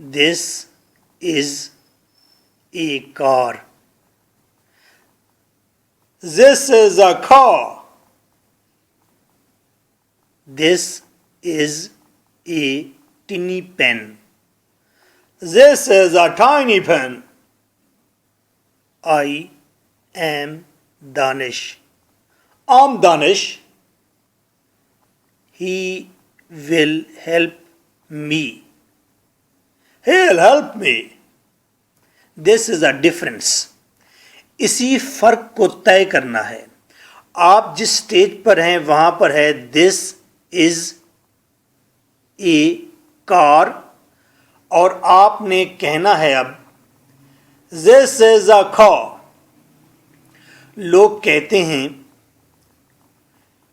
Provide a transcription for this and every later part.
This is a car. This is a car. This is a tinny pen. This is a tiny pen. I am Danish. I'm Danish. He will help me. He'll help me. This is a difference. इसी फर्क को तय करना है. आप जिस stage पर हैं वहां पर है दिस इज ए कार और आपने कहना है अब दिस इज अ कार. लोग कहते हैं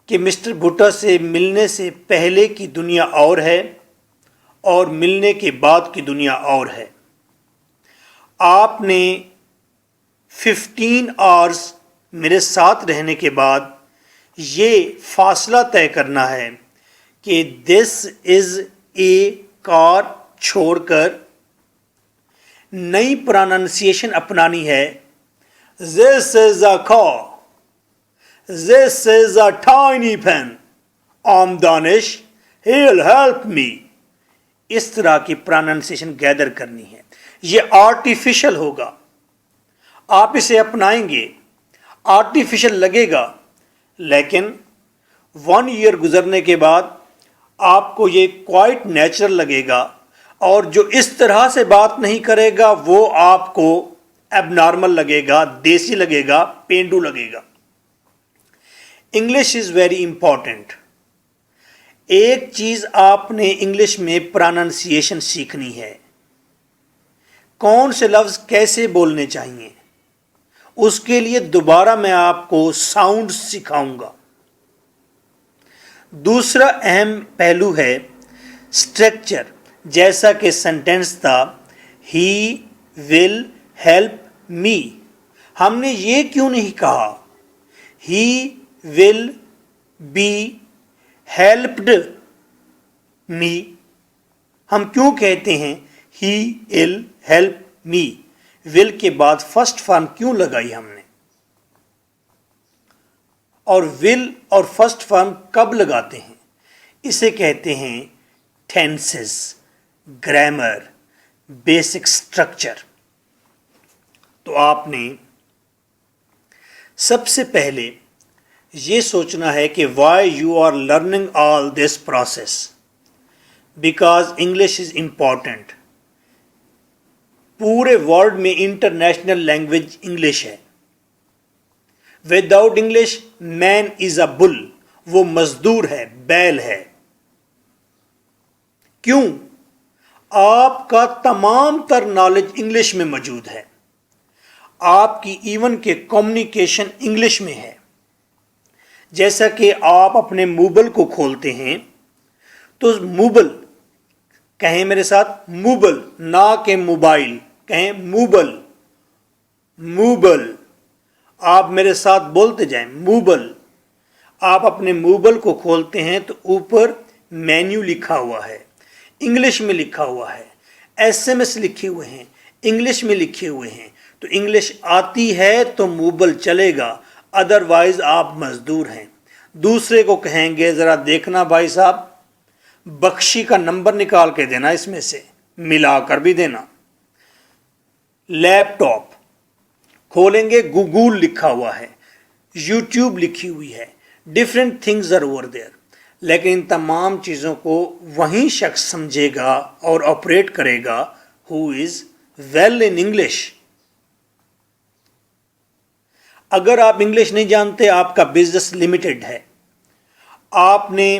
कि मिस्टर भुट्टा से मिलने से पहले की दुनिया और है और मिलने के बाद की दुनिया और है. आपने 15 आवर्स मेरे साथ रहने के बाद ये फासला तय करना है कि दिस इज ए कार छोड़कर नई प्रोनाउंसिएशन अपनानी है. This is a car. This is a tiny pen. I'm Danish. He'll help me. इस तरह की प्रोनाउंसिएशन गैदर करनी है. ये आर्टिफिशियल होगा. आप इसे अपनाएंगे, आर्टिफिशियल लगेगा, लेकिन 1 ईयर गुजरने के बाद आपको ये क्वाइट नेचुरल लगेगा और जो इस तरह से बात नहीं करेगा वो आपको एबनॉर्मल लगेगा, देसी लगेगा, पेंडू लगेगा. English is very important. एक चीज़ आपने इंग्लिश में प्रोनाउंसिएशन सीखनी है. कौन से लफ्ज़ कैसे बोलने चाहिए उसके लिए दोबारा मैं आपको साउंड सिखाऊंगा. दूसरा अहम पहलू है स्ट्रक्चर. जैसा कि सेंटेंस था ही विल हेल्प मी. हमने ये क्यों नहीं कहा he will be helped me. हम क्यों कहते हैं he will help me. Will के बाद फर्स्ट फॉर्म क्यों लगाई हमने और विल और फर्स्ट फॉर्म कब लगाते हैं इसे कहते हैं टेंसेस, ग्रामर, बेसिक स्ट्रक्चर. तो आपने सबसे पहले ये सोचना है कि why you are learning all this process. Because English is important. पूरे वर्ल्ड में इंटरनेशनल लैंग्वेज इंग्लिश है. Without English man is a bull. वो मजदूर है, बैल है. क्यों? आपका तमाम तर नॉलेज इंग्लिश में मौजूद है. आपकी इवन के कम्युनिकेशन इंग्लिश में है. जैसा कि आप अपने मूबल को खोलते हैं तो मूबल कहें मेरे साथ, मूबल, ना के मोबाइल, कहें मूबल. मूबल. आप मेरे साथ बोलते जाएं मूबल. आप अपने मूबल को खोलते हैं तो ऊपर मेन्यू लिखा हुआ है, इंग्लिश में लिखा हुआ है. एसएमएस लिखे हुए हैं, इंग्लिश में लिखे हुए हैं. तो इंग्लिश आती है तो मूबल चलेगा, अदरवाइज आप मजदूर हैं. दूसरे को कहेंगे ज़रा देखना भाई साहब, बख्शी का नंबर निकाल के देना, इसमें से मिला कर भी देना. लैपटॉप खोलेंगे, गूगल लिखा हुआ है, यूट्यूब लिखी हुई है, different things are over there. लेकिन इन तमाम चीज़ों को वही शख्स समझेगा और ऑपरेट करेगा who is well in English. अगर आप इंग्लिश नहीं जानते, आपका बिजनेस लिमिटेड है. आपने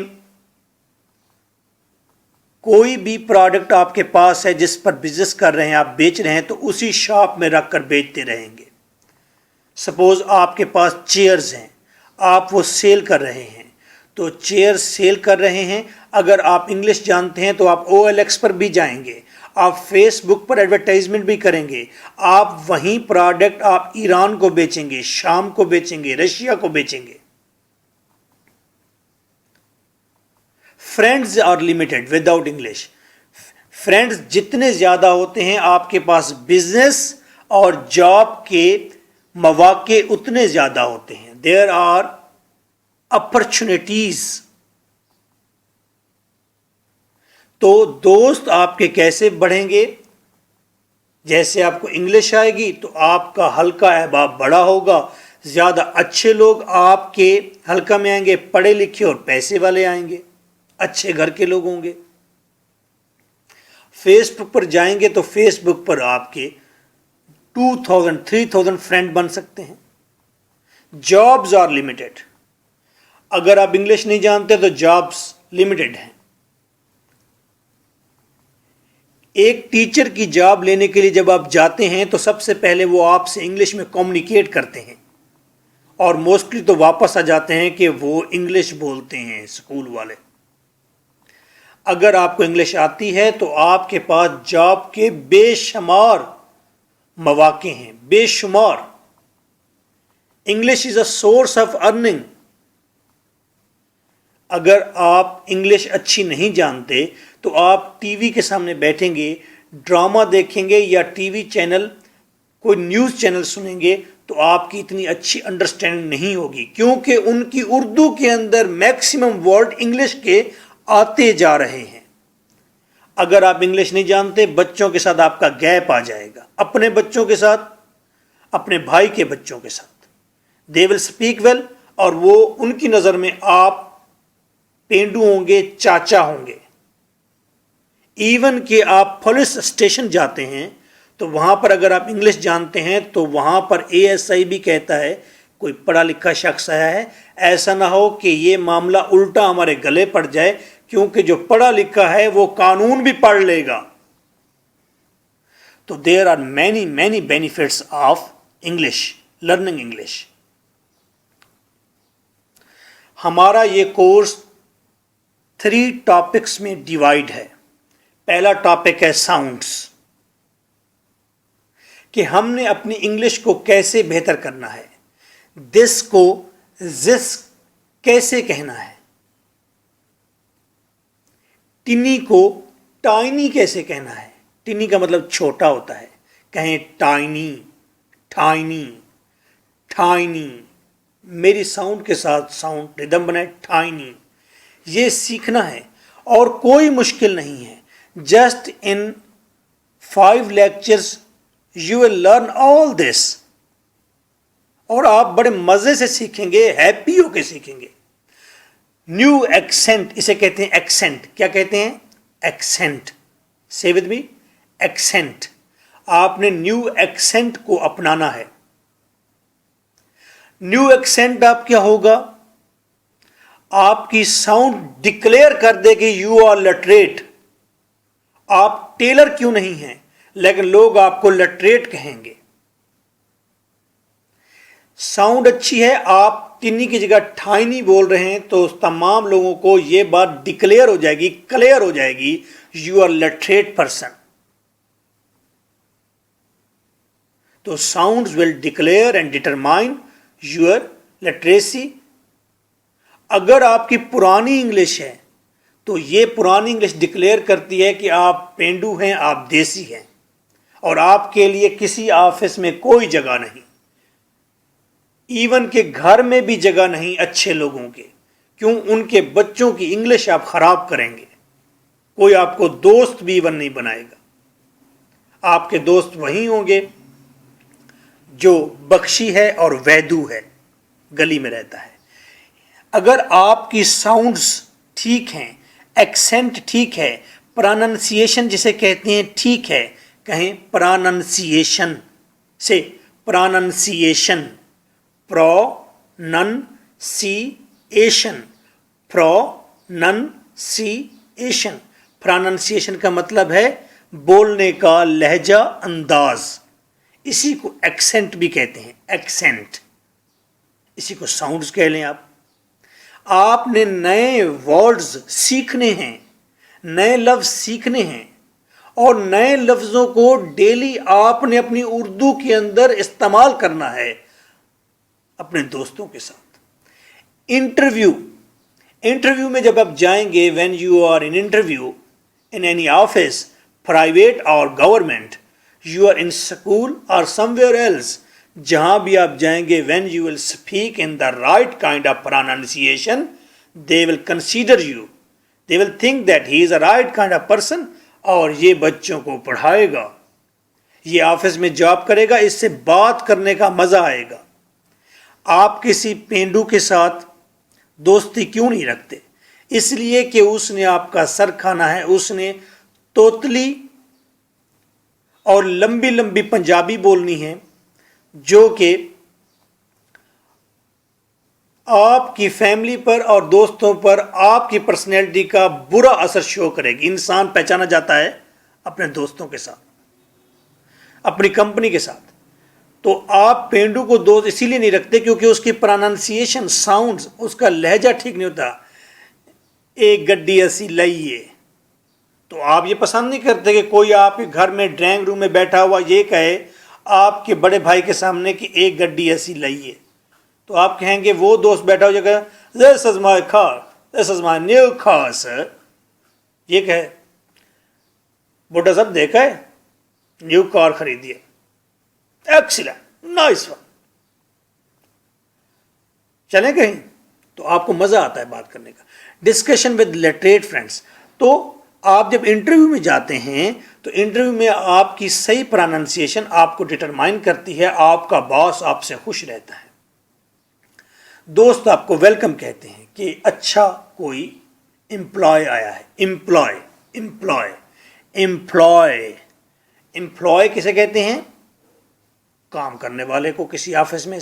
कोई भी प्रोडक्ट आपके पास है जिस पर बिजनेस कर रहे हैं, आप बेच रहे हैं, तो उसी शॉप में रख कर बेचते रहेंगे. सपोज आपके पास चेयर्स हैं, आप वो सेल कर रहे हैं, तो चेयर सेल कर रहे हैं. अगर आप इंग्लिश जानते हैं तो आप OLX पर भी जाएंगे, आप फेसबुक पर एडवर्टाइजमेंट भी करेंगे. आप वहीं प्रोडक्ट आप ईरान को बेचेंगे, शाम को बेचेंगे, रशिया को बेचेंगे. Friends are limited without English. Friends جتنے زیادہ ہوتے ہیں آپ کے پاس بزنس اور جاب کے مواقع اتنے زیادہ ہوتے ہیں. There are opportunities. تو دوست آپ کے کیسے بڑھیں گے؟ جیسے آپ کو انگلش آئے گی تو آپ کا حلقہ احباب بڑا ہوگا، زیادہ اچھے لوگ آپ کے حلقہ میں آئیں گے، پڑھے لکھے اور پیسے والے آئیں گے، اچھے گھر کے لوگ ہوں گے. فیس بک پر جائیں گے تو فیس بک پر آپ کے 2000 3000 فرینڈ بن سکتے ہیں. Jobs are limited. اگر آپ انگلش نہیں جانتے تو جابز لمیٹڈ ہیں. ایک ٹیچر کی جاب لینے کے لیے جب آپ جاتے ہیں تو سب سے پہلے وہ آپ سے انگلش میں کمیونیکیٹ کرتے ہیں، اور موسٹلی تو واپس آ جاتے ہیں کہ وہ انگلش بولتے ہیں اسکول والے. اگر آپ کو انگلش آتی ہے تو آپ کے پاس جاب کے بے شمار مواقع ہیں، بے شمار. English is a source of earning. اگر آپ انگلش اچھی نہیں جانتے تو آپ ٹی وی کے سامنے بیٹھیں گے، ڈرامہ دیکھیں گے یا ٹی وی چینل کوئی نیوز چینل سنیں گے تو آپ کی اتنی اچھی انڈرسٹینڈنگ نہیں ہوگی، کیونکہ ان کی اردو کے اندر میکسیمم ورڈ انگلش کے آتے جا رہے ہیں. اگر آپ انگلش نہیں جانتے، بچوں کے ساتھ آپ کا گیپ آ جائے گا، اپنے بچوں کے ساتھ، اپنے بھائی کے بچوں کے ساتھ. دے ول اسپیک ویل، اور وہ ان کی نظر میں آپ پینڈو ہوں گے، چاچا ہوں گے. ایون کہ آپ پولیس اسٹیشن جاتے ہیں تو وہاں پر اگر آپ انگلش جانتے ہیں تو وہاں پر ASI بھی کہتا ہے کوئی پڑھا لکھا شخص آیا ہے، ایسا نہ ہو کہ یہ معاملہ الٹا ہمارے گلے پڑ جائے، کیونکہ جو پڑھا لکھا ہے وہ قانون بھی پڑھ لے گا. تو there are many benefits of English, learning English. ہمارا یہ کورس 3 ٹاپکس میں ڈیوائیڈ ہے. پہلا ٹاپک ہے ساؤنڈس، کہ ہم نے اپنی انگلش کو کیسے بہتر کرنا ہے. دس کو زس کیسے کہنا ہے، ٹنی کو ٹائنی کیسے کہنا ہے. ٹنی کا مطلب چھوٹا ہوتا ہے، کہیں ٹائنی، ٹائنی، ٹائنی. میری ساؤنڈ کے ساتھ ساؤنڈ ردم بنائے، ٹائنی. یہ سیکھنا ہے اور کوئی مشکل نہیں ہے. Just in 5 lectures you will learn all this, اور آپ بڑے مزے سے سیکھیں گے، ہیپی ہو کے سیکھیں گے. نیو ایکسنٹ، اسے کہتے ہیں ایکسنٹ. کیا کہتے ہیں؟ ایکسنٹ. سے ود می، ایکسنٹ. آپ نے نیو ایکسنٹ کو اپنانا ہے. نیو ایکسنٹ آپ کیا ہوگا؟ آپ کی ساؤنڈ ڈکلیئر کر دے کہ یو آر لٹریٹ. آپ ٹیلر کیوں نہیں ہیں لیکن لوگ آپ کو لٹریٹ کہیں گے. ساؤنڈ اچھی ہے، آپ ٹنی کی جگہ ٹھائنی بول رہے ہیں تو تمام لوگوں کو یہ بات ڈکلیئر ہو جائے گی، کلیئر ہو جائے گی، یو آر لٹریٹ پرسن. تو sounds will declare and determine your literacy. اگر آپ کی پرانی انگلش ہے تو یہ پرانی انگلش ڈکلیئر کرتی ہے کہ آپ پینڈو ہیں، آپ دیسی ہیں، اور آپ کے لیے کسی آفس میں کوئی جگہ نہیں، ایون کہ گھر میں بھی جگہ نہیں اچھے لوگوں کے. کیوں؟ ان کے بچوں کی انگلش آپ خراب کریں گے. کوئی آپ کو دوست بھی ایون نہیں بنائے گا. آپ کے دوست وہی ہوں گے جو بخشی ہے اور ویدو ہے، گلی میں رہتا ہے. اگر آپ کی ساؤنڈز ٹھیک ہیں، ایکسنٹ ٹھیک ہے، پراننسیشن جسے کہتے ہیں ٹھیک ہے، کہیں پراننسیشن سے، پراننسیشن، پروننسیشن، پروننسیشن. پراننسیشن کا مطلب ہے بولنے کا لہجہ، انداز. اسی کو ایکسنٹ بھی کہتے ہیں، ایکسنٹ. اسی کو ساؤنڈز کہہ لیں آپ. آپ نے نئے ورڈز سیکھنے ہیں، نئے لفظ سیکھنے ہیں، اور نئے لفظوں کو ڈیلی آپ نے اپنی اردو کے اندر استعمال کرنا ہے اپنے دوستوں کے ساتھ. انٹرویو میں جب آپ جائیں گے، when you are in interview in any office, private और government, you are in school or somewhere else, जहां भी आप जाएंगे, when you will speak in the right kind of pronunciation, they will consider you, they will think that he is a right kind of person, اور یہ बच्चों को पढ़ाएगा, ये office में जॉब करेगा, इससे बात करने का मजा आएगा। आप किसी पेंडू के साथ दोस्ती क्यों नहीं रखते? इसलिए कि उसने आपका सर खाना है, उसने तोतली और लंबी लंबी पंजाबी बोलनी है जो कि आपकी फैमिली पर और दोस्तों पर आपकी पर्सनैलिटी का बुरा असर शो करेगी। इंसान पहचाना जाता है अपने दोस्तों के साथ, अपनी कंपनी के साथ। तो आप पेंडू को दोस्त इसीलिए नहीं रखते क्योंकि उसकी प्रोनाउंसिएशन, साउंड्स, उसका लहजा ठीक नहीं होता। एक गड्डी ऐसी लाइए, तो आप ये पसंद नहीं करते कि कोई आपके घर में ड्राइंग रूम में बैठा हुआ ये कहे आपके बड़े भाई के सामने कि एक गड्डी ऐसी लाइए, तो आप कहेंगे, वो दोस्त बैठा हो जाएगा, this is my car, this is my new car sir, ये कहे, बुढ़ा साहब देखा है, न्यू कार खरीदी है, एक्सीलेंट, नाइस वन, चलें कहीं, तो आपको मजा आता है बात करने का। डिस्कशन विद लिटरेट फ्रेंड्स, तो आप जब इंटरव्यू में जाते हैं तो इंटरव्यू में आपकी सही प्रोनाउंसिएशन आपको डिटरमाइन करती है, आपका बॉस आपसे खुश रहता है, दोस्त आपको वेलकम कहते हैं कि अच्छा कोई एम्प्लॉय आया है। एम्प्लॉय, एम्प्लॉय, एम्प्लॉय, एम्प्लॉय किसे कहते हैं? काम करने वाले को किसी ऑफिस में।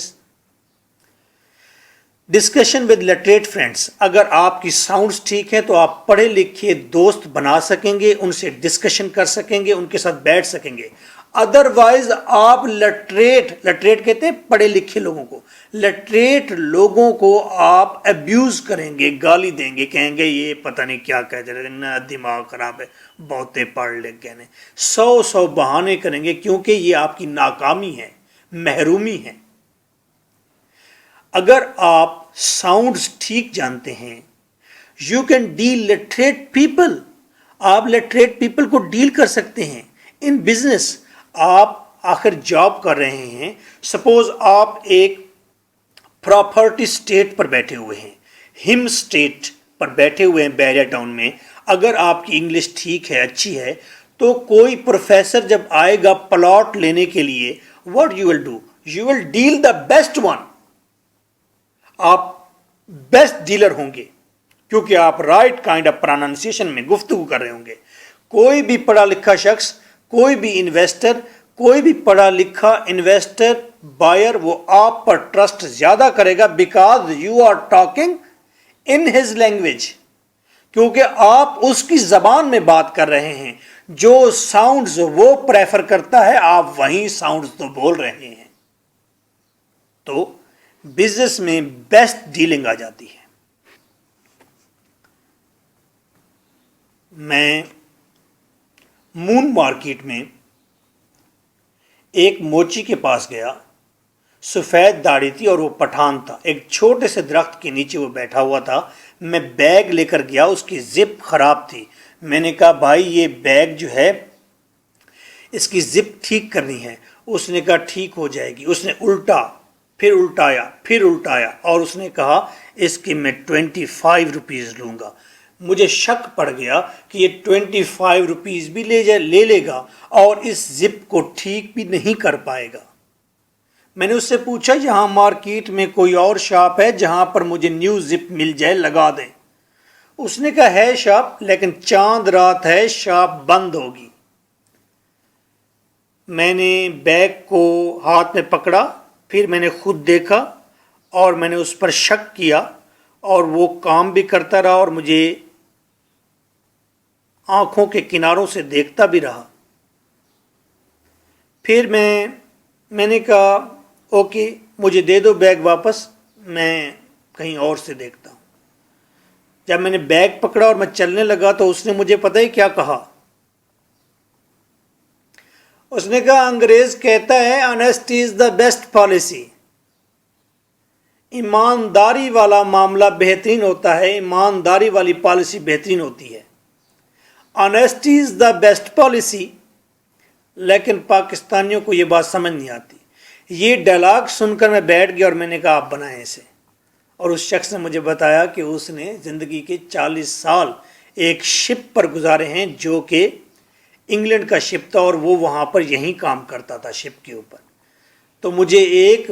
डिस्कशन विद लिटरेट फ्रेंड्स, अगर आपकी साउंड्स ठीक है तो आप पढ़े लिखे दोस्त बना सकेंगे, उनसे डिस्कशन कर सकेंगे, उनके साथ बैठ सकेंगे। अदरवाइज आप लिटरेट, लिटरेट कहते हैं पढ़े लिखे लोगों को, लिटरेट लोगों को आप अब्यूज करेंगे, गाली देंगे, कहेंगे ये पता नहीं क्या कहते रहे, ना दिमाग खराब है, बहुते पढ़ लिख गए ने, 100 बहाने करेंगे, क्योंकि ये आपकी नाकामी है, महरूमी है। अगर आप साउंड्स ठीक जानते हैं, you can deal literate people, आप लिटरेट पीपल को डील कर सकते हैं। इन बिजनेस, आप आखिर जॉब कर रहे हैं, सपोज आप एक प्रॉपर्टी स्टेट पर बैठे हुए हैं, हिम स्टेट पर बैठे हुए हैं बैरिया टाउन में, अगर आपकी इंग्लिश ठीक है, अच्छी है, तो कोई प्रोफेसर जब आएगा प्लॉट लेने के लिए, what you will do? You will deal the best one, आप बेस्ट डीलर होंगे क्योंकि आप राइट काइंड ऑफ प्रोनाउंसिएशन में गुफ्तगू कर रहे होंगे। कोई भी पढ़ा लिखा शख्स, कोई भी इन्वेस्टर, कोई भी पढ़ा लिखा इन्वेस्टर, बायर, वो आप पर ट्रस्ट ज्यादा करेगा because you are talking in his language, क्योंकि आप उसकी जबान में बात कर रहे हैं। जो साउंड्स वो प्रेफर करता है, आप वही साउंड्स तो बोल रहे हैं, तो बिजनेस में बेस्ट डीलिंग आ जाती है। मैं मून मार्केट में एक मोची के पास गया, सफ़ेद दाढ़ी थी और वो पठान था, एक छोटे से दरख्त के नीचे वो बैठा हुआ था। मैं बैग लेकर गया, उसकी जिप खराब थी। मैंने कहा भाई ये बैग जो है इसकी जिप ठीक करनी है। उसने कहा ठीक हो जाएगी। उसने उल्टा, फिर उल्टाया, फिर उल्टाया और उसने कहा इसकी मैं 25 रुपीज़ लूँगा। मुझे शक पड़ गया कि ये 25 रुपीज़ भी ले लेगा और इस जिप को ठीक भी नहीं कर पाएगा। मैंने उससे पूछा यहाँ मार्केट में कोई और शॉप है जहाँ पर मुझे न्यू जिप मिल जाए, लगा दें? उसने कहा है शॉप, लेकिन चांद रात है, शॉप बंद होगी। मैंने बैग को हाथ में पकड़ा, फिर मैंने खुद देखा और मैंने उस पर शक किया और वो काम भी करता रहा और मुझे आंखों के किनारों से देखता भी रहा। फिर मैंने कहा ओके मुझे दे दो बैग वापस, मैं कहीं और से देखता हूँ। जब मैंने बैग पकड़ा और मैं चलने लगा तो उसने मुझे पता ही क्या कहा। उसने कहा अंग्रेज कहता है honesty is the best policy. ईमानदारी वाला मामला बेहतरीन होता है, ईमानदारी वाली पॉलिसी बेहतरीन होती है। Honesty is the best policy, लेकिन पाकिस्तानियों को ये बात समझ नहीं आती। ये डायलॉग सुनकर मैं बैठ गया और मैंने कहा आप बनाएं इसे। और उस शख्स ने मुझे बताया कि उसने ज़िंदगी के 40 साल एक शिप पर गुजारे हैं जो कि इंग्लैंड का शिप था और वो वहाँ पर यहीं काम करता था शिप के ऊपर। तो मुझे एक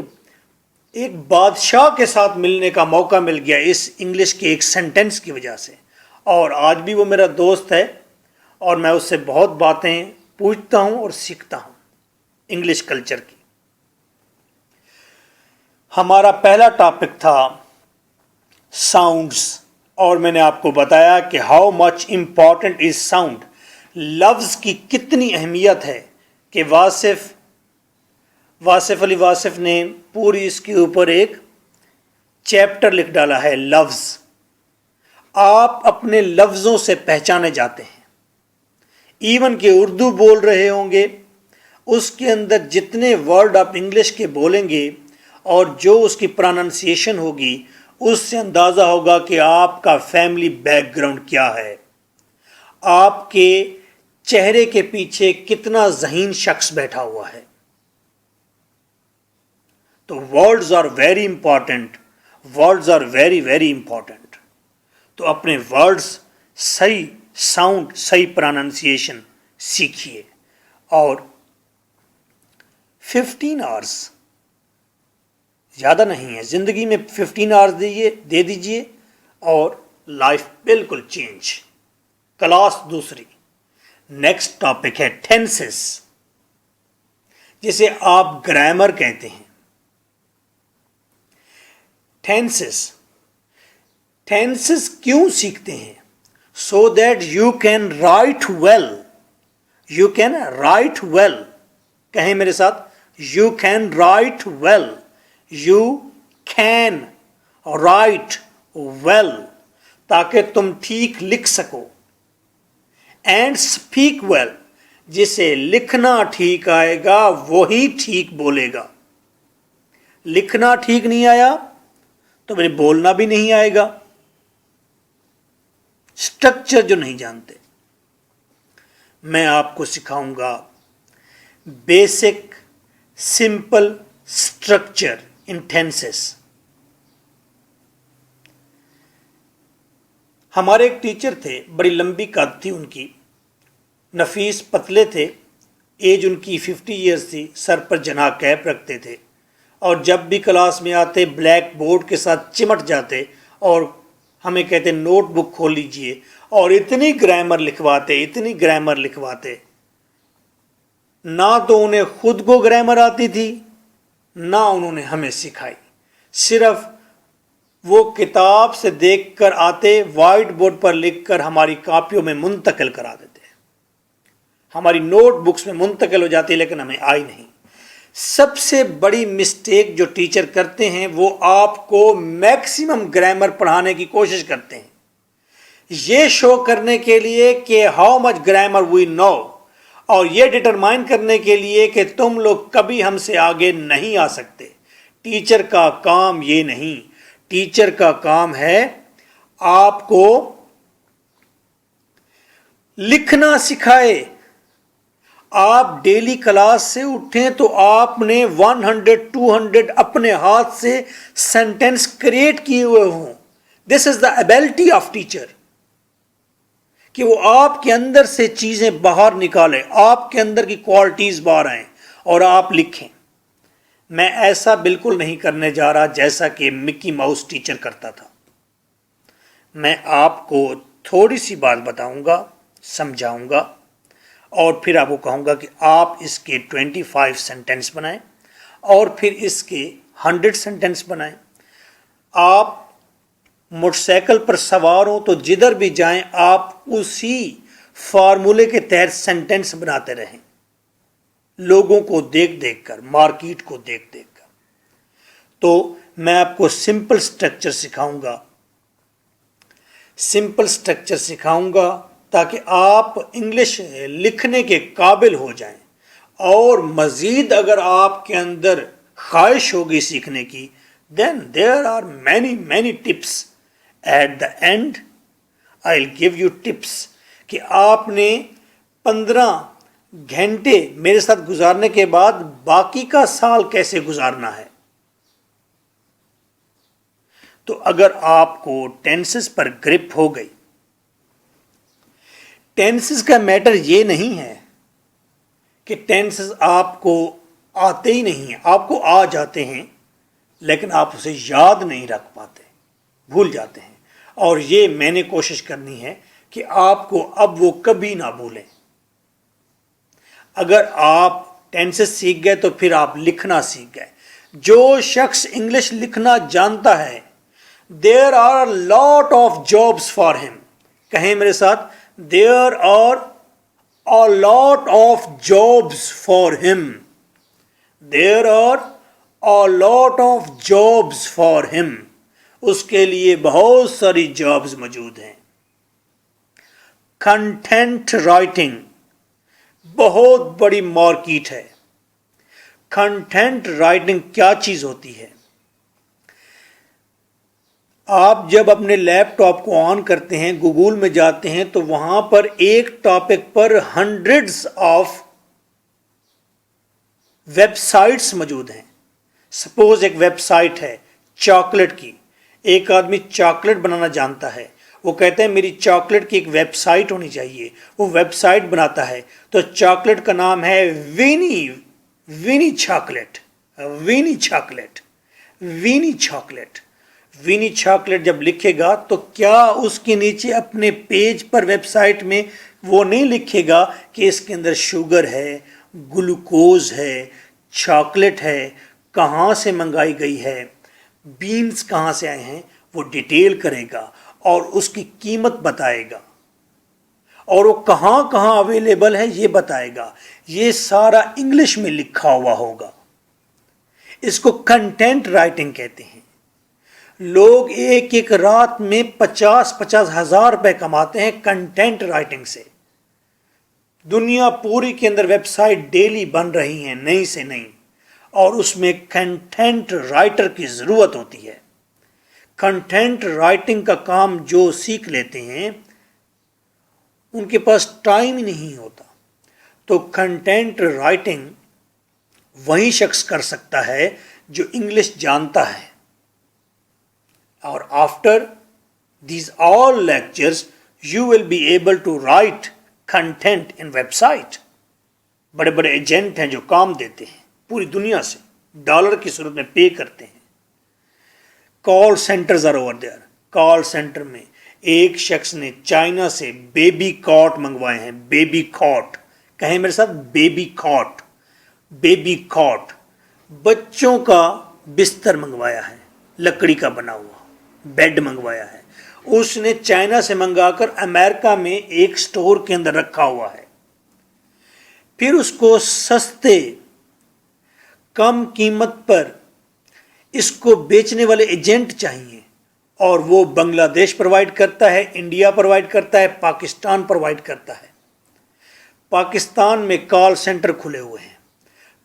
बादशाह के साथ मिलने का मौका मिल गया इस इंग्लिश के एक सेंटेंस की वजह से, और आज भी वो मेरा दोस्त है और मैं उससे बहुत बातें पूछता हूँ और सीखता हूँ इंग्लिश कल्चर की। हमारा पहला टॉपिक था साउंड्स, और मैंने आपको बताया कि how much important is sound, लफ्ज़ की कितनी अहमियत है कि वासिफ अली वासिफ ने पूरी इसके ऊपर एक चैप्टर लिख डाला है। लफ्ज़, आप अपने लफ्ज़ों से पहचाने जाते हैं। इवन कि उर्दू बोल रहे होंगे, उसके अंदर जितने वर्ड आप इंग्लिश के बोलेंगे और जो उसकी प्रोनाउंसिएशन होगी, उससे अंदाज़ा होगा कि आपका फैमिली बैकग्राउंड क्या है, आपके चेहरे के पीछे कितना ज़हीन शख्स बैठा हुआ है। तो words are very important, words are very very important. तो अपने वर्ड्स सही साउंड, सही प्रोनाउंसिएशन सीखिए। और 15 आवर्स ज़्यादा नहीं है, ज़िंदगी में 15 आवर्स दे दीजिए और लाइफ बिल्कुल चेंज। क्लास दूसरी, नेक्स्ट टॉपिक है टेंसेस, जिसे आप ग्रामर कहते हैं। टेंसेस क्यों सीखते हैं? So that you can write well, you can write well. कहें मेरे साथ, you can write well, you can write well, ताकि तुम ठीक लिख सको। एंड स्पीक वेल, जिसे लिखना ठीक आएगा वही ठीक बोलेगा। लिखना ठीक नहीं आया तो मेरे बोलना भी नहीं आएगा। स्ट्रक्चर जो नहीं जानते, मैं आपको सिखाऊंगा basic simple structure in tenses. हमारे एक टीचर थे, बड़ी लंबी कद थी उनकी, नफीस पतले थे, एज उनकी 50 ईयर्स थी, सर पर जना कैप रखते थे और जब भी क्लास में आते ब्लैक बोर्ड के साथ चिमट जाते और हमें कहते नोटबुक खोल लीजिए, और इतनी ग्रामर लिखवाते, इतनी ग्रामर लिखवाते। ना तो उन्हें खुद को ग्रामर आती थी, ना उन्होंने हमें सिखाई। सिर्फ वो किताब से देखकर आते, वाइट बोर्ड पर लिखकर हमारी कापियों में मुंतकिल करा देते, हमारी नोटबुक्स में मुंतकिल हो जाती, लेकिन हमें आई नहीं। सबसे बड़ी मिस्टेक जो टीचर करते हैं, वो आपको मैक्सिमम ग्रामर पढ़ाने की कोशिश करते हैं, ये शो करने के लिए कि how much grammar we know, और ये डिटरमाइन करने के लिए कि तुम लोग कभी हमसे आगे नहीं आ सकते। टीचर का काम ये नहीं, टीचर का काम है आपको लिखना सिखाए। आप डेली क्लास से उठें तो आपने 100-200 अपने हाथ से सेंटेंस क्रिएट किए हुए हों। This is the ability of teacher, कि वो आपके अंदर से चीजें बाहर निकाले, आपके अंदर की क्वालिटीज बाहर आए और आप लिखें। मैं ऐसा बिल्कुल नहीं करने जा रहा जैसा कि मिकी माउस टीचर करता था। मैं आपको थोड़ी सी बात बताऊंगा, समझाऊंगा, और फिर आपको कहूँगा कि आप इसके 25 सेंटेंस बनाएं और फिर इसके 100 सेंटेंस बनाएं। आप मोटरसाइकिल पर सवार हो तो जिधर भी जाएं आप उसी फार्मूले के तहत सेंटेंस बनाते रहें, लोगों को देख देख कर, मार्केट को देख देख कर। तो मैं आपको सिंपल स्ट्रक्चर सिखाऊंगा, सिंपल स्ट्रक्चर सिखाऊंगा ताकि आप इंग्लिश लिखने के काबिल हो जाएं। और मज़ीद अगर आपके अंदर ख्वाहिश होगी सीखने की, then there are many tips. At the end I will give you tips کہ آپ نے 15 گھنٹے میرے ساتھ گزارنے کے بعد باقی کا سال کیسے گزارنا ہے. تو اگر آپ کو ٹینسز پر گرپ ہو گئی، ٹینسز کا میٹر یہ نہیں ہے کہ ٹینسز آپ کو آتے ہی نہیں ہیں، آپ کو آ جاتے ہیں لیکن آپ اسے یاد نہیں رکھ پاتے، بھول جاتے ہیں. اور یہ میں نے کوشش کرنی ہے کہ آپ کو اب وہ کبھی نہ بھولیں. اگر آپ ٹینسز سیکھ گئے تو پھر آپ لکھنا سیکھ گئے. جو شخص انگلش لکھنا جانتا ہے there are a lot of jobs for him. کہیں میرے ساتھ there are a lot of jobs for him. there are a lot of jobs for him. اس کے لیے بہت ساری جابز موجود ہیں. کنٹینٹ رائٹنگ بہت بڑی مارکیٹ ہے. کنٹینٹ رائٹنگ کیا چیز ہوتی ہے؟ آپ جب اپنے لیپ ٹاپ کو آن کرتے ہیں، گوگل میں جاتے ہیں تو وہاں پر ایک topic per hundreds of web sites موجود ہیں. سپوز ایک ویب سائٹ ہے چاکلیٹ کی، ایک آدمی چاکلیٹ بنانا جانتا ہے، وہ کہتے ہیں میری چاکلیٹ کی ایک ویب سائٹ ہونی چاہیے. وہ ویب سائٹ بناتا ہے تو چاکلیٹ کا نام ہے وینی چاکلیٹ. وینی چاکلیٹ وینی چاکلیٹ وینی چاکلیٹ جب لکھے گا تو کیا اس کے نیچے اپنے پیج پر ویب سائٹ میں وہ نہیں لکھے گا کہ اس کے اندر شوگر ہے، گلوکوز ہے، چاکلیٹ ہے، کہاں سے منگائی گئی ہے، بینز کہاں سے آئے ہیں؟ وہ ڈیٹیل کرے گا اور اس کی قیمت بتائے گا اور وہ کہاں کہاں اویلیبل ہے یہ بتائے گا. یہ سارا انگلش میں لکھا ہوا ہوگا. اس کو کنٹینٹ رائٹنگ کہتے ہیں. لوگ ایک ایک رات میں 50 ہزار روپے کماتے ہیں کنٹینٹ رائٹنگ سے. دنیا پوری کے اندر ویب سائٹ ڈیلی بن رہی ہیں نئی سے نئی، اور اس میں کنٹینٹ رائٹر کی ضرورت ہوتی ہے. کنٹینٹ رائٹنگ کا کام جو سیکھ لیتے ہیں ان کے پاس ٹائم ہی نہیں ہوتا. تو کنٹینٹ رائٹنگ وہی شخص کر سکتا ہے جو انگلش جانتا ہے. اور after these all lectures you will be able to write content in website. بڑے بڑے ایجنٹ ہیں جو کام دیتے ہیں پوری دنیا سے، ڈالر کی صورت میں پے کرتے ہیں. Call centres are over there. Call centre میں ایک شخص نے چائنا سے بیبی کاٹ منگوائے ہیں. بیبی کاٹ، کہیں میرے ساتھ بیبی کاٹ. بیبی کاٹ بچوں کا بستر منگوایا ہے، لکڑی کا بنا ہوا بیڈ منگوایا ہے. اس نے چائنا سے منگا کر امریکہ میں ایک سٹور کے اندر رکھا ہوا ہے. پھر اس کو سستے کم قیمت پر اس کو بیچنے والے ایجنٹ چاہیے، اور وہ بنگلہ دیش پرووائڈ کرتا ہے، انڈیا پرووائڈ کرتا ہے، پاکستان پرووائڈ کرتا ہے. پاکستان میں کال سینٹر کھلے ہوئے ہیں.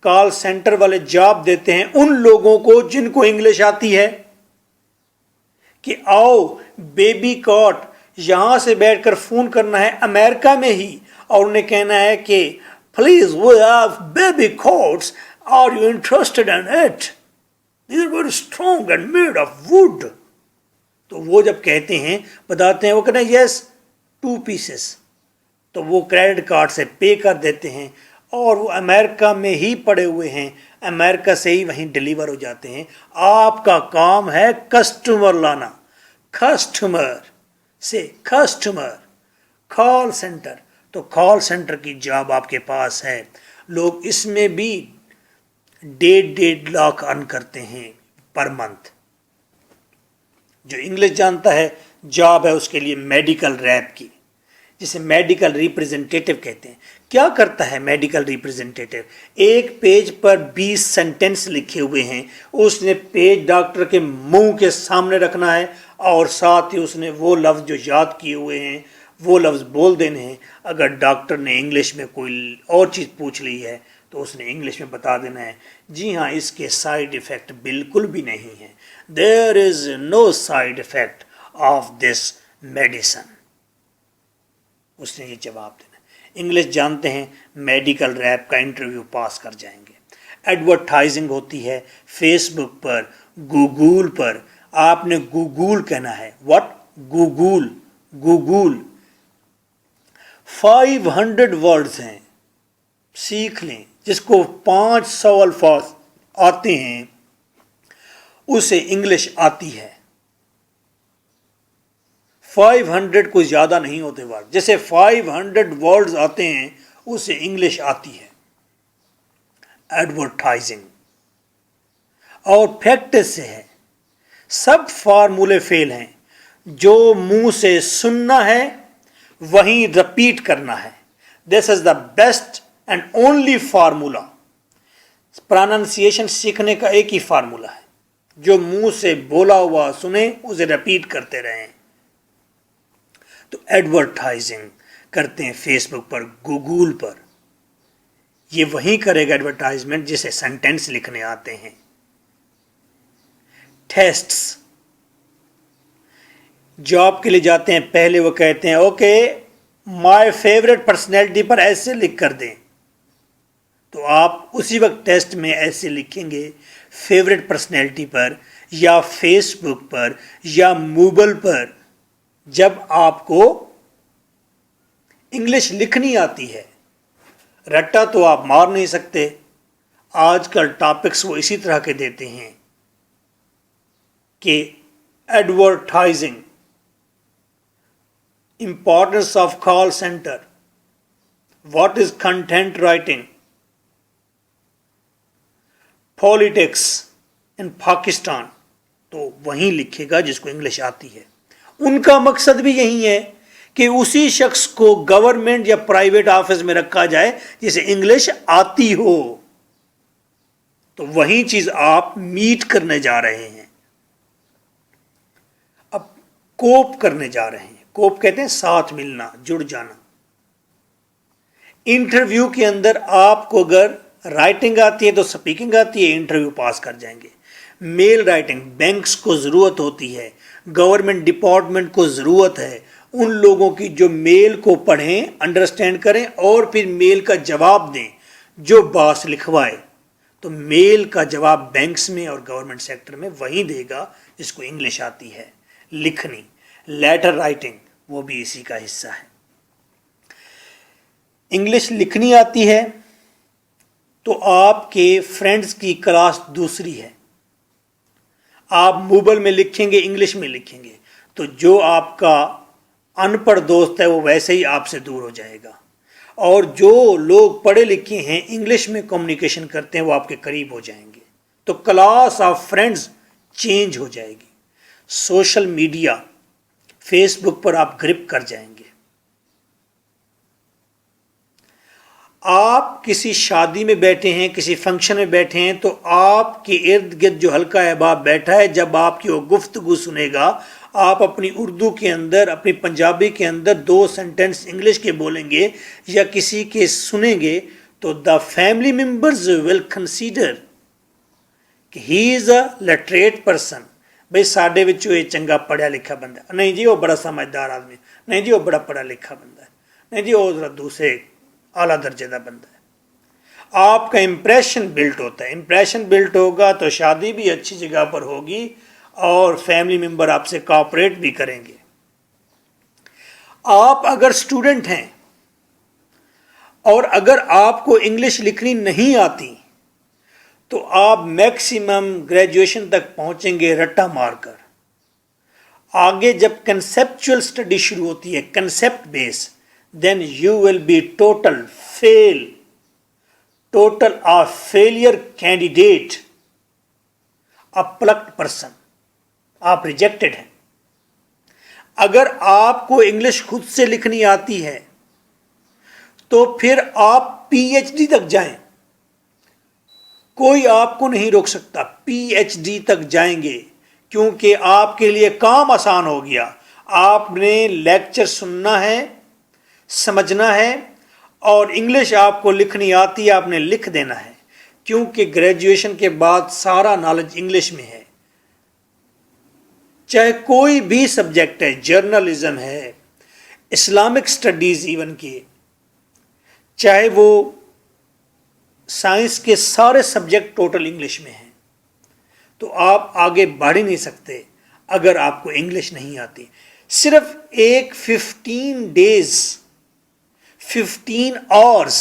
کال سینٹر والے جاب دیتے ہیں ان لوگوں کو جن کو انگلش آتی ہے کہ آؤ بیبی کاٹ یہاں سے بیٹھ کر فون کرنا ہے امریکہ میں ہی، اور انہیں کہنا ہے کہ please we have baby cots, are you interested in it, these are very strong and made of wood. تو وہ جب کہتے ہیں بتاتے ہیں، وہ کہتے ہیں یس 2 پیسز، تو وہ کریڈٹ کارڈ سے پے کر دیتے ہیں اور وہ امریکہ میں ہی پڑے ہوئے ہیں، امریکہ سے ہی وہیں ڈیلیور ہو جاتے ہیں. آپ کا کام ہے کسٹمر لانا، کسٹمر سے کسٹمر. کال سینٹر، تو کال سینٹر کی جاب آپ کے پاس ہے. لوگ اس میں بھی 1.5 لاکھ ارن کرتے ہیں پر منتھ. جو انگلش جانتا ہے جاب ہے اس کے لیے میڈیکل ریپ کی، جسے میڈیکل ریپریزنٹیٹیو کہتے ہیں. کیا کرتا ہے میڈیکل ریپریزنٹیٹیو؟ ایک پیج پر 20 سینٹنس لکھے ہوئے ہیں، اس نے پیج ڈاکٹر کے منہ کے سامنے رکھنا ہے اور ساتھ ہی اس نے وہ لفظ جو یاد کیے ہوئے ہیں وہ لفظ بول دینے ہیں. اگر ڈاکٹر نے انگلش میں کوئی اور چیز پوچھ لی ہے تو اس نے انگلش میں بتا دینا ہے جی ہاں اس کے سائیڈ ایفیکٹ بالکل بھی نہیں ہیں. There is no side effect of this medicine. उसने ये जवाब देना। इंग्लिश जानते हैं, मेडिकल रैप का इंटरव्यू पास कर जाएंगे। एडवर्टाइजिंग होती है फेसबुक पर, गूगल पर, आपने गूगल कहना है। व्हाट? Google, Google. 500 वर्ड्स हैं, सीख लें। जिसको 500 अल्फाज आते हैं उसे इंग्लिश आती है। 500 कोई ज़्यादा नहीं होते वर्ड, जैसे 500 वर्ड्स आते हैं उसे इंग्लिश आती है। एडवर्टाइजिंग। और फैक्ट से है, सब फार्मूले फेल हैं। जो मुंह से सुनना है वहीं रिपीट करना है। This is the best and only formula. Pronunciation सीखने का एक ही फार्मूला है, जो मुंह से बोला हुआ सुने उसे रिपीट करते रहें। तो एडवर्टाइजिंग करते हैं फेसबुक पर, गूगल पर, ये वही करेगा एडवर्टाइजमेंट जिसे सेंटेंस लिखने आते हैं। टेस्ट्स, जॉब के लिए जाते हैं, पहले वो कहते हैं ओके माय फेवरेट पर्सनैलिटी पर ऐसे लिख कर दें, तो आप उसी वक्त टेस्ट में ऐसे लिखेंगे फेवरेट पर्सनैलिटी पर या फेसबुक पर या मूबल पर, जब आपको इंग्लिश लिखनी आती है। रट्टा तो आप मार नहीं सकते। आजकल टॉपिक्स वो इसी तरह के देते हैं कि advertising, importance of call centre, what is content writing, politics in Pakistan, तो वहीं लिखेगा जिसको इंग्लिश आती है। उनका मकसद भी यही है कि उसी शख्स को गवर्नमेंट या प्राइवेट ऑफिस में रखा जाए जिसे इंग्लिश आती हो। तो वही चीज आप मीट करने जा रहे हैं, अब कोप करने जा रहे हैं। कोप कहते हैं साथ मिलना, जुड़ जाना। इंटरव्यू के अंदर आपको अगर राइटिंग आती है तो स्पीकिंग आती है, इंटरव्यू पास कर जाएंगे। मेल राइटिंग, बैंक्स को ज़रूरत होती है, गवर्नमेंट डिपार्टमेंट को ज़रूरत है उन लोगों की जो मेल को पढ़ें, अंडरस्टैंड करें और फिर मेल का जवाब दें जो बॉस लिखवाए। तो मेल का जवाब बैंक्स में और गवर्नमेंट सेक्टर में वही देगा जिसको इंग्लिश आती है लिखनी। लेटर राइटिंग वो भी इसी का हिस्सा है। इंग्लिश लिखनी आती है तो आपके फ्रेंड्स की क्लास दूसरी है, आप मोबाइल में लिखेंगे, इंग्लिश में लिखेंगे, तो जो आपका अनपढ़ दोस्त है वो वैसे ही आपसे दूर हो जाएगा, और जो लोग पढ़े लिखे हैं इंग्लिश में कम्युनिकेशन करते हैं वो आपके करीब हो जाएंगे। तो क्लास ऑफ फ्रेंड्स चेंज हो जाएगी। सोशल मीडिया, फेसबुक पर आप ग्रिप कर जाएंगे। आप किसी शादी में बैठे हैं, किसी फंक्शन में बैठे हैं, तो आपके इर्द गिर्द जो हल्का अहबाब बैठा है, जब आपकी वो गुफ्तगू सुनेगा, आप अपनी उर्दू के अंदर, अपनी पंजाबी के अंदर 2 सेंटेंस इंग्लिश के बोलेंगे या किसी के सुनेंगे, तो the family members will consider कि he is a literate person. भाई साढ़े विचों ये चंगा पढ़िया लिखा बंदा, नहीं जी वो बड़ा समझदार आदमी, नहीं जी वो बड़ा पढ़ा लिखा बंदा है, नहीं जी वो जरा दूसरे आला दर्जे का बंदा है। आपका इंप्रेशन बिल्ट होता है, इंप्रेशन बिल्ट होगा तो शादी भी अच्छी जगह पर होगी और फैमिली मेंबर आपसे कोऑपरेट भी करेंगे। आप अगर स्टूडेंट हैं और अगर आपको इंग्लिश लिखनी नहीं आती तो आप मैक्सिमम ग्रेजुएशन तक पहुंचेंगे रट्टा मारकर। आगे जब कंसेप्चुअल स्टडी शुरू होती है, concept base, then you will be total a failure candidate, a plucked person, आप रिजेक्टेड हैं। अगर आपको इंग्लिश खुद से लिखनी आती है तो फिर आप पीएचडी तक जाएं, कोई आपको नहीं रोक सकता, पीएचडी तक जाएंगे, क्योंकि आपके लिए काम आसान हो गया। आपने लेक्चर सुनना है, समझना है, और इंग्लिश आपको लिखनी आती है, आपने लिख देना है, क्योंकि ग्रेजुएशन के बाद सारा नॉलेज इंग्लिश में है। चाहे कोई भी सब्जेक्ट है, जर्नलिज्म है, اسلامک اسٹڈیز ایون کے، چاہے وہ سائنس کے سارے سبجیکٹ ٹوٹل انگلش میں ہیں، تو آپ آگے بڑھ ہی نہیں سکتے اگر آپ کو انگلش نہیں آتی. صرف ایک 15 ڈیز 15 آورس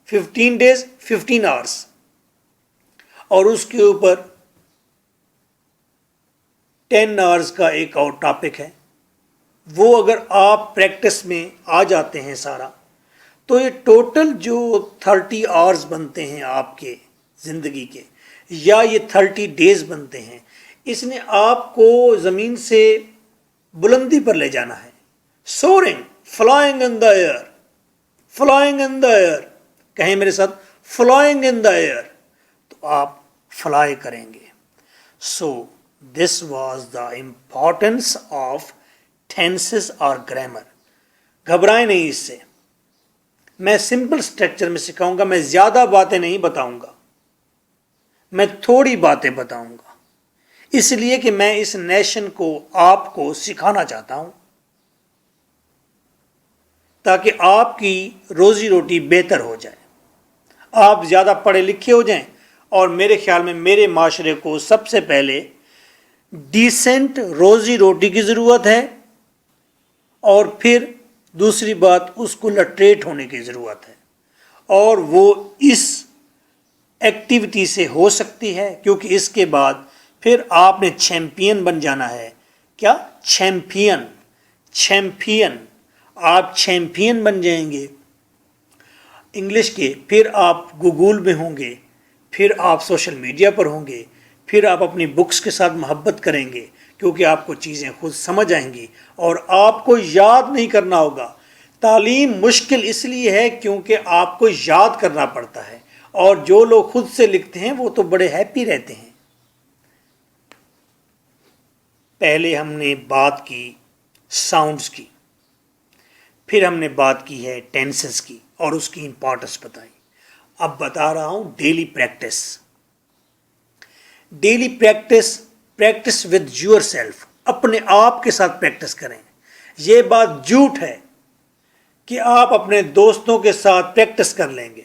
15 ڈیز 15 آورس اور اس کے اوپر 10 آورس کا ایک اور ٹاپک ہے، وہ اگر آپ پریکٹس میں آ جاتے ہیں سارا، تو یہ ٹوٹل جو 30 آورس بنتے ہیں آپ کے زندگی کے، یا یہ 30 ڈیز بنتے ہیں، اس نے آپ کو زمین سے بلندی پر لے جانا ہے. سورنگ، فلائنگ ان دا ایئر، فلائنگ ان دا ایئر، کہیں میرے ساتھ، فلائنگ ان دا ایئر، تو آپ فلائی کریں گے. So this was the importance of tenses اور گرامر. گھبرائیں نہیں اس سے، میں سمپل اسٹرکچر میں سکھاؤں گا، میں زیادہ باتیں نہیں بتاؤں گا، میں تھوڑی باتیں بتاؤں گا، اس لیے کہ میں اس نیشن کو آپ کو سکھانا چاہتا ہوں تاکہ آپ کی روزی روٹی بہتر ہو جائے، آپ زیادہ پڑھے لکھے ہو جائیں. اور میرے خیال میں میرے معاشرے کو سب سے پہلے ڈیسنٹ روزی روٹی کی ضرورت ہے، اور پھر دوسری بات اس کو لٹریٹ ہونے کی ضرورت ہے، اور وہ اس ایکٹیویٹی سے ہو سکتی ہے کیونکہ اس کے بعد پھر آپ نے چیمپئن بن جانا ہے. کیا؟ چیمپئن. چیمپئن، آپ چیمپئن بن جائیں گے انگلش کے، پھر آپ گوگل میں ہوں گے، پھر آپ سوشل میڈیا پر ہوں گے، پھر آپ اپنی بکس کے ساتھ محبت کریں گے کیونکہ آپ کو چیزیں خود سمجھ آئیں گی اور آپ کو یاد نہیں کرنا ہوگا. تعلیم مشکل اس لیے ہے کیونکہ آپ کو یاد کرنا پڑتا ہے، اور جو لوگ خود سے لکھتے ہیں وہ تو بڑے ہیپی رہتے ہیں. پہلے ہم نے بات کی ساؤنڈز کی، پھر ہم نے بات کی ہے ٹینسز کی اور اس کی امپورٹنس بتائی. اب بتا رہا ہوں daily practice. Daily practice, practice with your self, اپنے آپ کے ساتھ پریکٹس کریں. یہ بات جھوٹ ہے کہ آپ اپنے دوستوں کے ساتھ پریکٹس کر لیں گے.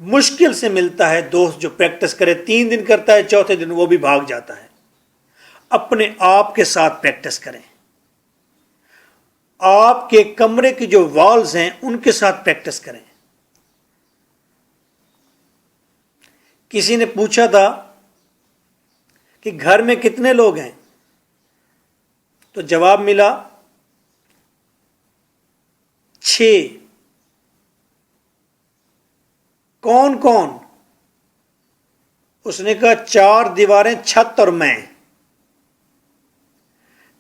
مشکل سے ملتا ہے دوست جو پریکٹس کرے، 3 دن کرتا ہے، چوتھے دن وہ بھی بھاگ جاتا ہے. اپنے آپ کے ساتھ پریکٹس کریں. آپ کے کمرے کی جو والز ہیں ان کے ساتھ پریکٹس کریں. کسی نے پوچھا تھا کہ گھر میں کتنے لوگ ہیں، تو جواب ملا 6. کون کون؟ اس نے کہا 4 دیواریں، چھت اور میں.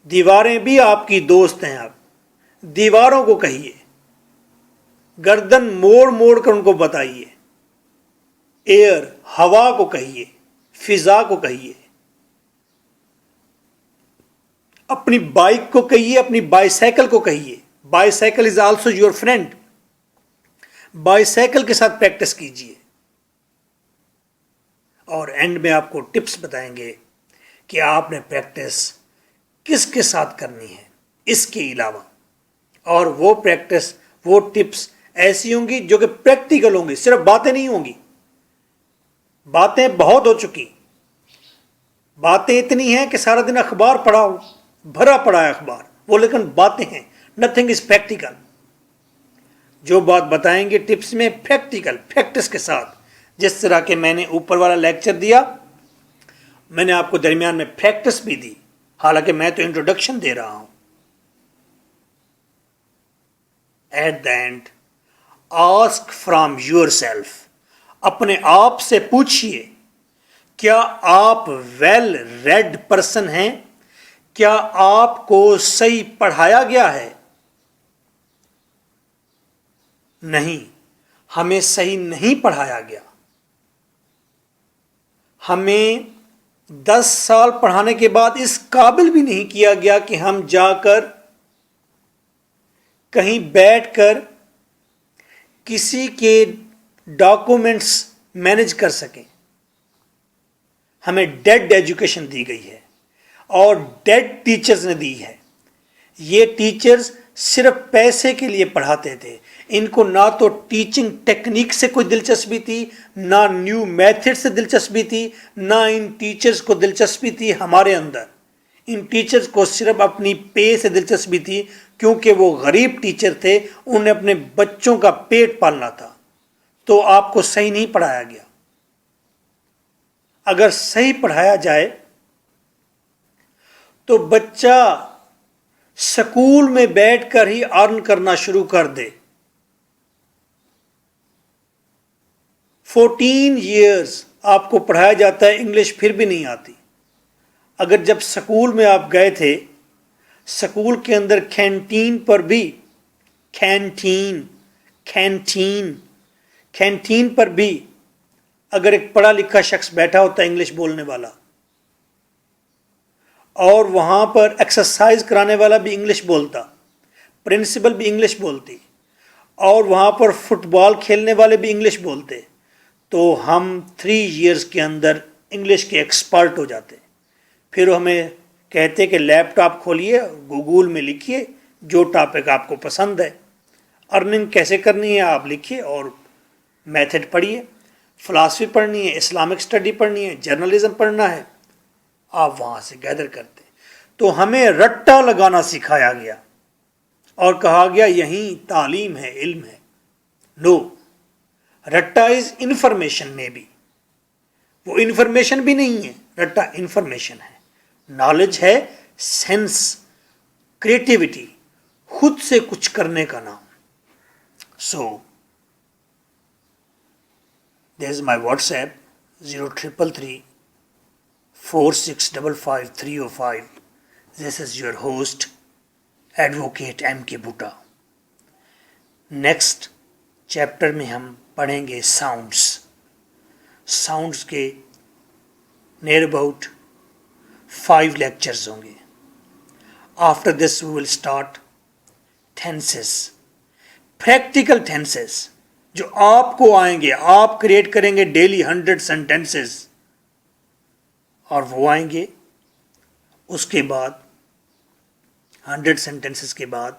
دیواریں بھی آپ کی دوست ہیں. آپ دیواروں کو کہیے، گردن موڑ موڑ کر ان کو بتائیے. ایئر، ہوا کو کہیے، فضا کو کہیے. اپنی بائک کو کہیے، اپنی بائی سائیکل کو کہیے. By cycle is also your friend. By cycle کے ساتھ پریکٹس کیجیے. اور اینڈ میں آپ کو ٹپس بتائیں گے کہ آپ نے پریکٹس کس کے ساتھ کرنی ہے اس کے علاوہ. اور وہ پریکٹس، وہ ٹپس ایسی ہوں گی جو کہ پریکٹیکل ہوں گی، صرف باتیں نہیں ہوں گی. باتیں بہت ہو چکی، باتیں اتنی ہیں کہ سارا دن اخبار پڑھا ہو، بھرا پڑا ہے اخبار، وہ لیکن باتیں ہیں. Nothing is practical. جو بات بتائیں گے ٹپس میں، پریکٹیکل، پریکٹس کے ساتھ. جس طرح کہ میں نے اوپر والا لیکچر دیا، میں نے آپ کو درمیان میں پریکٹس بھی دی، حالانکہ میں تو انٹروڈکشن دے رہا ہوں. At the end ask from yourself, اپنے آپ سے پوچھئے کیا آپ ویل ریڈ پرسن ہیں؟ کیا آپ کو صحیح پڑھایا گیا ہے؟ نہیں، ہمیں صحیح نہیں پڑھایا گیا. ہمیں 10 سال پڑھانے کے بعد اس قابل بھی نہیں کیا گیا کہ ہم جا کر کہیں بیٹھ کر کسی کے ڈاکومنٹس مینج کر سکیں. ہمیں ڈیڈ ایجوکیشن دی گئی ہے اور ڈیڈ ٹیچرز نے دی ہے. یہ ٹیچرز صرف پیسے کے لیے پڑھاتے تھے. ان کو نہ تو ٹیچنگ ٹیکنیک سے کوئی دلچسپی تھی، نہ نیو میتھڈ سے دلچسپی تھی، نہ ان ٹیچرز کو دلچسپی تھی ہمارے اندر. ان ٹیچرز کو صرف اپنی پے سے دلچسپی تھی، کیونکہ وہ غریب ٹیچر تھے، انہیں اپنے بچوں کا پیٹ پالنا تھا. تو آپ کو صحیح نہیں پڑھایا گیا. اگر صحیح پڑھایا جائے تو بچہ سکول میں بیٹھ کر ہی ارن کرنا شروع کر دے. 14 ایئرز آپ کو پڑھایا جاتا ہے، انگلش پھر بھی نہیں آتی. اگر جب سکول میں آپ گئے تھے، سکول کے اندر کینٹین پر بھی کینٹین پر بھی اگر ایک پڑھا لکھا شخص بیٹھا ہوتا ہے انگلش بولنے والا، اور وہاں پر ایکسرسائز کرانے والا بھی انگلش بولتا، پرنسپل بھی انگلش بولتی، اور وہاں پر فٹ بال کھیلنے والے بھی انگلش بولتے، تو ہم 3 ایئرز کے اندر انگلش کے ایکسپرٹ ہو جاتے. پھر ہمیں کہتے کہ لیپ ٹاپ کھولیے، گوگل میں لکھیے جو ٹاپک آپ کو پسند ہے، ارننگ کیسے کرنی ہے آپ لکھیے، اور میتھڈ پڑھیے. فلاسفی پڑھنی ہے، اسلامک اسٹڈی پڑھنی ہے، جرنلزم پڑھنا ہے، آپ وہاں سے گیدر کرتے. تو ہمیں رٹا لگانا سکھایا گیا اور کہا گیا یہیں تعلیم ہے، علم ہے. نو، رٹا از انفارمیشن. میں بھی وہ انفارمیشن بھی نہیں ہے، رٹا انفارمیشن ہے. نالج ہے سینس، کریٹیوٹی، خود سے کچھ کرنے کا نام. سو دیر از مائی what's app 0333 4655 305. This is your host, Advocate M.K. Bhutta. Next chapter میں ہم پڑھیں گے ساؤنڈس کے نیئر اباؤٹ 5 لیکچرز ہوں گے. After this we will start tenses, practical tenses جو آپ کو آئیں گے. آپ کریٹ کریں گے ڈیلی 100 سینٹینسز، اور وہ آئیں گے. اس کے بعد 100 سینٹینسز کے بعد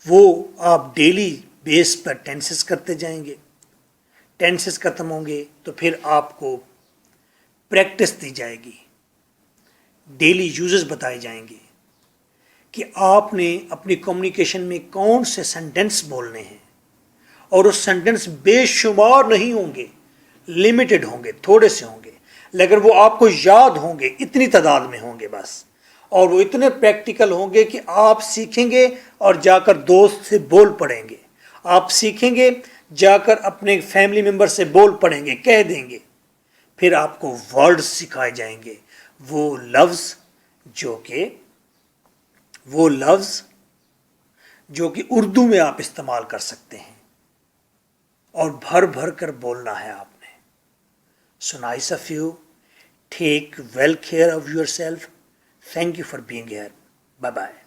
وہ آپ ڈیلی بیس پر ٹینسز کرتے جائیں گے. ٹینسز ختم ہوں گے تو پھر آپ کو پریکٹس دی جائے گی، ڈیلی یوزز بتائے جائیں گے کہ آپ نے اپنی کمیونیکیشن میں کون سے سینٹینس بولنے ہیں. اور اس سینٹینس بے شمار نہیں ہوں گے، لمیٹڈ ہوں گے، تھوڑے سے ہوں گے، لیکن وہ آپ کو یاد ہوں گے، اتنی تعداد میں ہوں گے بس. اور وہ اتنے پریکٹیکل ہوں گے کہ آپ سیکھیں گے اور جا کر دوست سے بول پڑیں گے. آپ سیکھیں گے، جا کر اپنے فیملی ممبر سے بول پڑیں گے، کہہ دیں گے. پھر آپ کو ورڈز سکھائے جائیں گے، وہ لفظ جو کہ اردو میں آپ استعمال کر سکتے ہیں، اور بھر بھر کر بولنا ہے آپ نے. So nice of you. Take well care of yourself. Thank you for being here. Bye-bye.